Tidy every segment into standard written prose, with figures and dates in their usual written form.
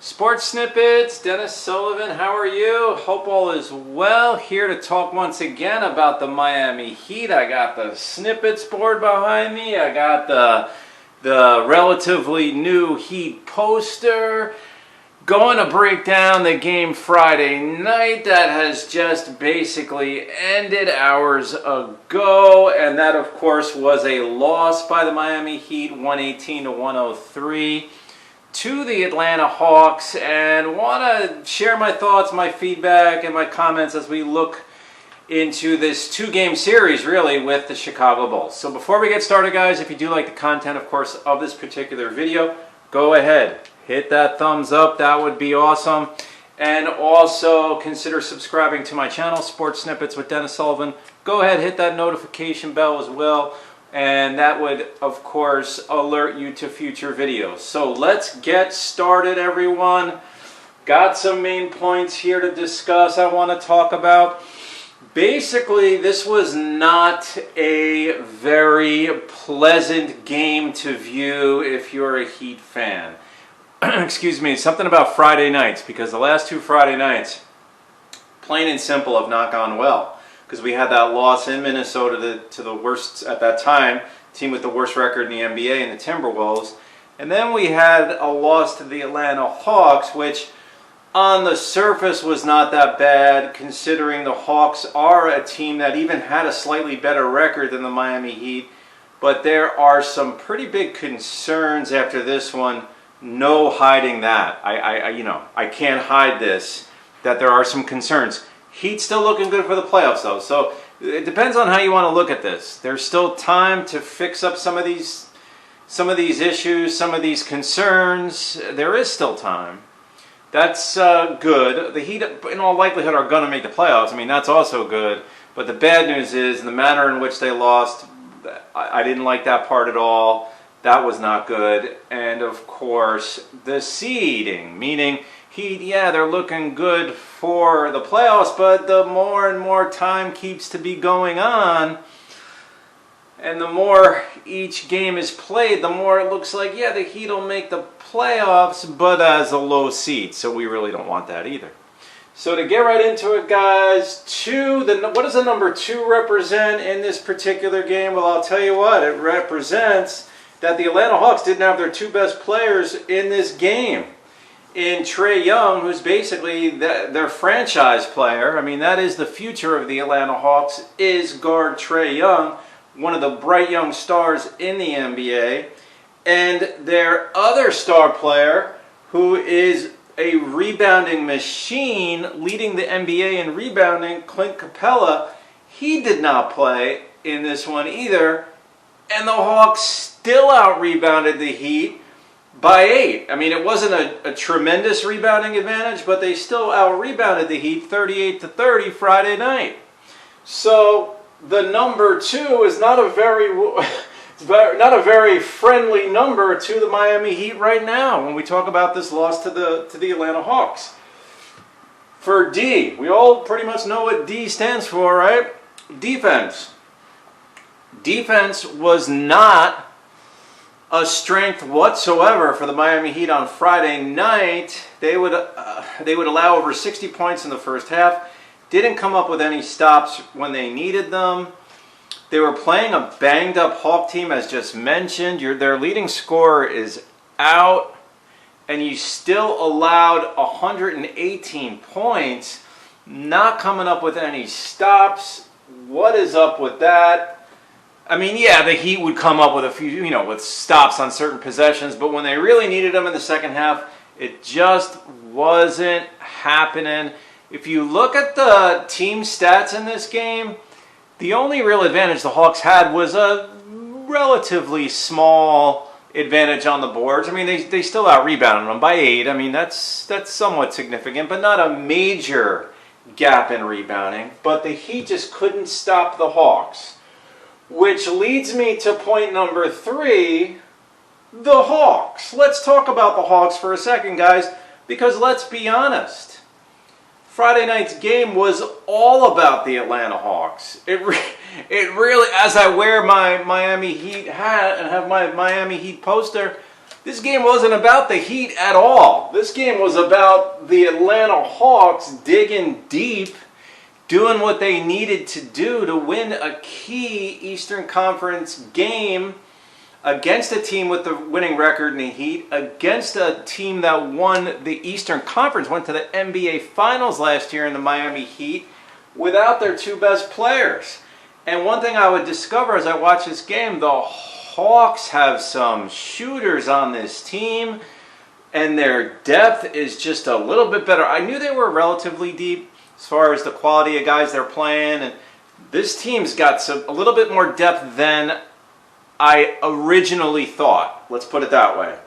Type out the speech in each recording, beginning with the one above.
Sports Snippets, Dennis Sullivan, how are you? Hope all is well. Here to talk once again about the Miami Heat. I got the snippets board behind me. I got the relatively new Heat poster. Going to break down the game Friday night that has just basically ended hours ago. And that, of course, was a loss by the Miami Heat, 118-103. To the Atlanta Hawks, and want to share my thoughts, my feedback, and my comments as we look into this two-game series, really, with the Chicago Bulls. So before we get started, guys, if you do like the content, of course, of this particular video, go ahead, hit that thumbs up. That would be awesome. And also consider subscribing to my channel, Sports Snippets with Dennis Sullivan. Go ahead, hit that notification bell as well. And that would, of course, alert you to future videos. So let's get started, everyone. Got some main points here to discuss I want to talk about. Basically, this was not a very pleasant game to view if you're a Heat fan. Excuse me, something about Friday nights, because the last two Friday nights, plain and simple, have not gone well. Because we had that loss in Minnesota to the worst, at that time, team with the worst record in the NBA, in the Timberwolves. And then we had a loss to the Atlanta Hawks, which on the surface was not that bad, considering the Hawks are a team that even had a slightly better record than the Miami Heat. But there are some pretty big concerns after this one. No hiding that. I can't hide this, that there are some concerns. Heat's still looking good for the playoffs, though. So it depends on how you want to look at this. There's still time to fix up some of these issues, some of these concerns. There is still time. That's good. The Heat, in all likelihood, are going to make the playoffs. I mean, that's also good. But the bad news is the manner in which they lost. I didn't like that part at all. That was not good. And of course, the seeding, meaning Heat, yeah, they're looking good for the playoffs, but the more and more time keeps to be going on, and the more each game is played, the more it looks like, yeah, the Heat will make the playoffs, but as a low seed, so we really don't want that either. So to get right into it, guys, what does the number 2 represent in this particular game? Well, I'll tell you what, it represents that the Atlanta Hawks didn't have their 2 best players in this game. In Trae Young, who's basically their franchise player. I mean, that is the future of the Atlanta Hawks, is guard Trae Young, one of the bright young stars in the NBA. And their other star player, who is a rebounding machine, leading the NBA in rebounding, Clint Capela, he did not play in this one either. And the Hawks still out-rebounded the Heat by 8. I mean, it wasn't a tremendous rebounding advantage, but they still out-rebounded the Heat 38-30 Friday night. So the number 2 is not a very friendly number to the Miami Heat right now when we talk about this loss to the Atlanta Hawks. For D, we all pretty much know what D stands for, right? Defense. Defense was not a strength whatsoever for the Miami Heat on Friday night. They would allow over 60 points in the first half. Didn't come up with any stops when they needed them. They were playing a banged-up Hawk team, as just mentioned. Their leading scorer is out, and you still allowed 118 points, not coming up with any stops. What is up with that? I mean, yeah, the Heat would come up with a few, with stops on certain possessions, but when they really needed them in the second half, it just wasn't happening. If you look at the team stats in this game, the only real advantage the Hawks had was a relatively small advantage on the boards. I mean, they still out-rebounded them by 8. I mean, that's somewhat significant, but not a major gap in rebounding. But the Heat just couldn't stop the Hawks. Which leads me to point number 3, the Hawks. Let's talk about the Hawks for a second, guys, because let's be honest. Friday night's game was all about the Atlanta Hawks. It really, as I wear my Miami Heat hat and have my Miami Heat poster, This game wasn't about the Heat at all. This game was about the Atlanta Hawks digging deep, doing what they needed to do to win a key Eastern Conference game against a team with the winning record in the Heat, against a team that won the Eastern Conference, went to the NBA Finals last year in the Miami Heat, without their two best players. And one thing I would discover as I watch this game, the Hawks have some shooters on this team, and their depth is just a little bit better. I knew they were relatively deep as far as the quality of guys they're playing, and this team's got a little bit more depth than I originally thought. Let's put it that way.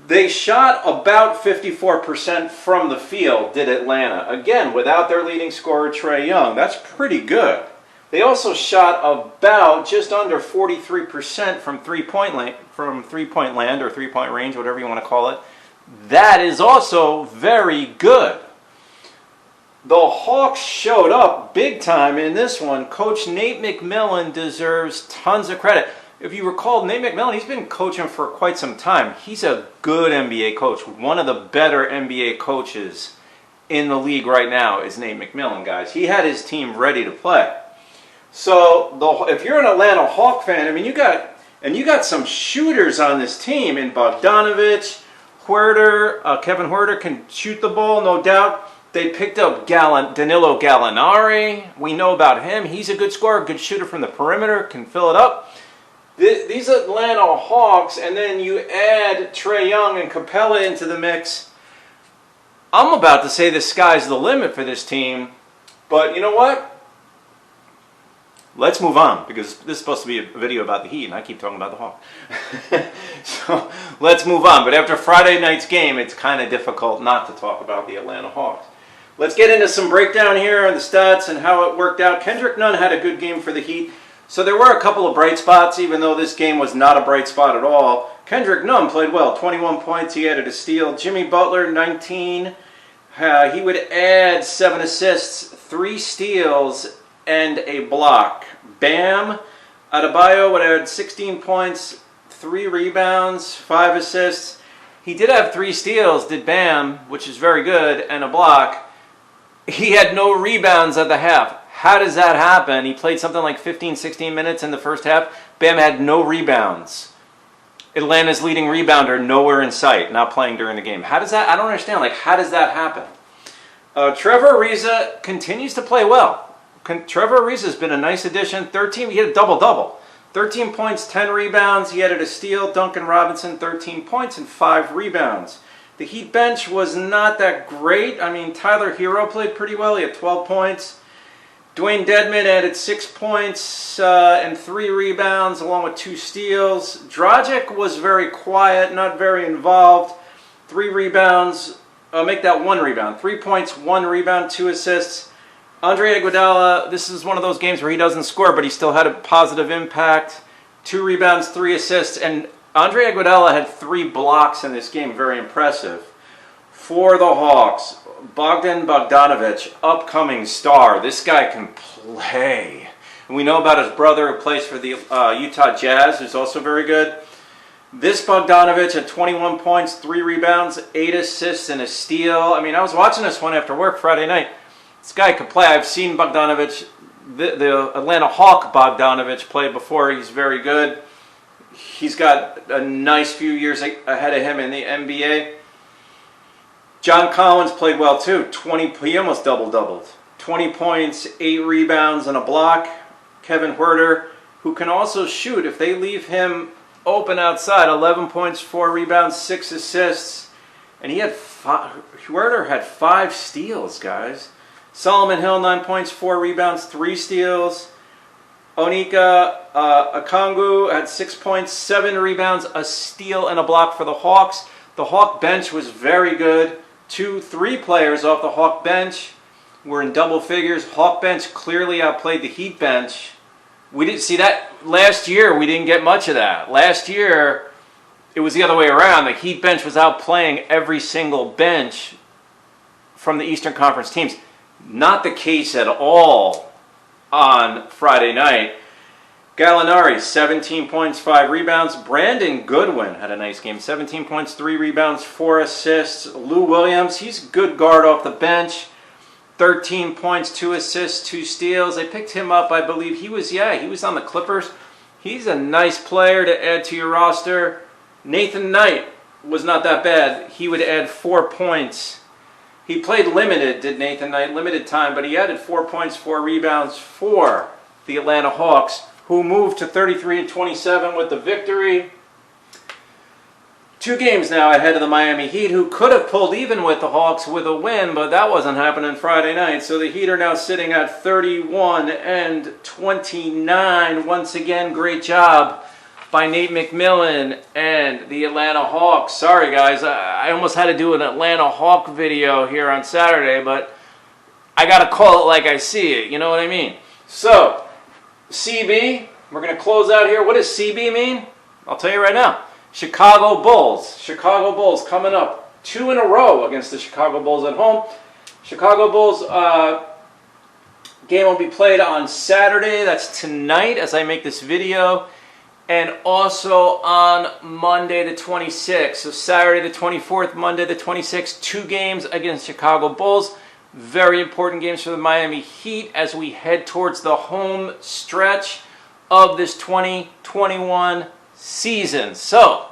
They shot about 54% from the field, did Atlanta. Again, without their leading scorer, Trae Young. That's pretty good. They also shot about just under 43% from three-point land or three-point range, whatever you want to call it. That is also very good. The Hawks showed up big time in this one. Coach Nate McMillan deserves tons of credit. If you recall, Nate McMillan, he's been coaching for quite some time. He's a good NBA coach. One of the better NBA coaches in the league right now is Nate McMillan, guys. He had his team ready to play. So if you're an Atlanta Hawk fan, I mean, you got some shooters on this team in Bogdanovich, Huerter. Kevin Huerter can shoot the ball, no doubt. They picked up Danilo Gallinari. We know about him. He's a good scorer, good shooter from the perimeter, can fill it up. These Atlanta Hawks, and then you add Trae Young and Capela into the mix. I'm about to say the sky's the limit for this team, but you know what? Let's move on, because this is supposed to be a video about the Heat, and I keep talking about the Hawks. So let's move on. But after Friday night's game, it's kind of difficult not to talk about the Atlanta Hawks. Let's get into some breakdown here on the stats and how it worked out. Kendrick Nunn had a good game for the Heat. So there were a couple of bright spots, even though this game was not a bright spot at all. Kendrick Nunn played well, 21 points, he added a steal. Jimmy Butler, 19. He would add 7 assists, 3 steals, and a block. Bam Adebayo would add 16 points, 3 rebounds, 5 assists. He did have 3 steals, did Bam, which is very good, and a block. He had no rebounds at the half. How does that happen? He played something like 15, 16 minutes in the first half. Bam had no rebounds. Atlanta's leading rebounder nowhere in sight, not playing during the game. How does that? I don't understand. Like, how does that happen? Trevor Ariza continues to play well. Trevor Ariza has been a nice addition. He had a double-double. 13 points, 10 rebounds. He added a steal. Duncan Robinson, 13 points and 5 rebounds. The Heat bench was not that great. I mean, Tyler Hero played pretty well. He had 12 points. Dwayne Dedmon added 6 points and 3 rebounds, along with 2 steals. Dragic was very quiet, not very involved. 3 rebounds. Make that 1 rebound. 3 points, 1 rebound, 2 assists. Andre Iguodala, this is one of those games where he doesn't score, but he still had a positive impact. 2 rebounds, 3 assists, and Andre Iguodala had 3 blocks in this game. Very impressive. For the Hawks, Bogdan Bogdanovich, upcoming star. This guy can play. And we know about his brother who plays for the Utah Jazz, who's also very good. This Bogdanovich had 21 points, 3 rebounds, 8 assists, and a steal. I mean, I was watching this one after work Friday night. This guy could play. I've seen Bogdanovich, the Atlanta Hawk Bogdanovich, play before. He's very good. He's got a nice few years ahead of him in the NBA. John Collins played well too. He almost doubled. 20 points, 8 rebounds, and a block. Kevin Huerter, who can also shoot. If they leave him open outside, 11 points, 4 rebounds, 6 assists. And Huerter had 5 steals, guys. Solomon Hill, 9 points, 4 rebounds, 3 steals. Onika Okongwu had 6 points, 7 rebounds, a steal, and a block for the Hawks. The Hawk bench was very good. 3 players off the Hawk bench were in double figures. Hawk bench clearly outplayed the Heat bench. We didn't see that last year. We didn't get much of that. Last year, it was the other way around. The Heat bench was outplaying every single bench from the Eastern Conference teams. Not the case at all on Friday night. Gallinari, 17 points, 5 rebounds. Brandon Goodwin had a nice game. 17 points, 3 rebounds, 4 assists. Lou Williams, he's a good guard off the bench. 13 points, 2 assists, 2 steals. They picked him up, I believe. He was on the Clippers. He's a nice player to add to your roster. Nathan Knight was not that bad. He would add 4 points. He played limited, did Nathan Knight, limited time, but he added 4 points, 4 rebounds for the Atlanta Hawks, who moved to 33-27 with the victory. 2 games now ahead of the Miami Heat, who could have pulled even with the Hawks with a win, but that wasn't happening Friday night. So the Heat are now sitting at 31-29. Once again, great job by Nate McMillan and the Atlanta Hawks. Sorry, guys, I almost had to do an Atlanta Hawk video here on Saturday, but I got to call it like I see it. You know what I mean? So, CB, we're going to close out here. What does CB mean? I'll tell you right now. Chicago Bulls. Chicago Bulls coming up 2 in a row against the Chicago Bulls at home. Chicago Bulls game will be played on Saturday. That's tonight as I make this video. And also on Monday the 26th. So Saturday the 24th, Monday the 26th. 2 games against Chicago Bulls. Very important games for the Miami Heat as we head towards the home stretch of this 2021 season. So,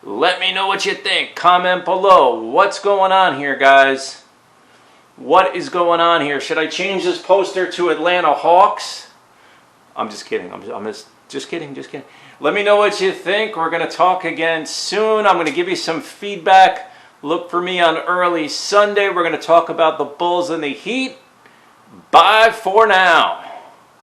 let me know what you think. Comment below. What's going on here, guys? What is going on here? Should I change this poster to Atlanta Hawks? I'm just kidding. I'm just kidding. Let me know what you think. We're going to talk again soon. I'm going to give you some feedback. Look for me on early Sunday. We're going to talk about the Bulls and the Heat. Bye for now.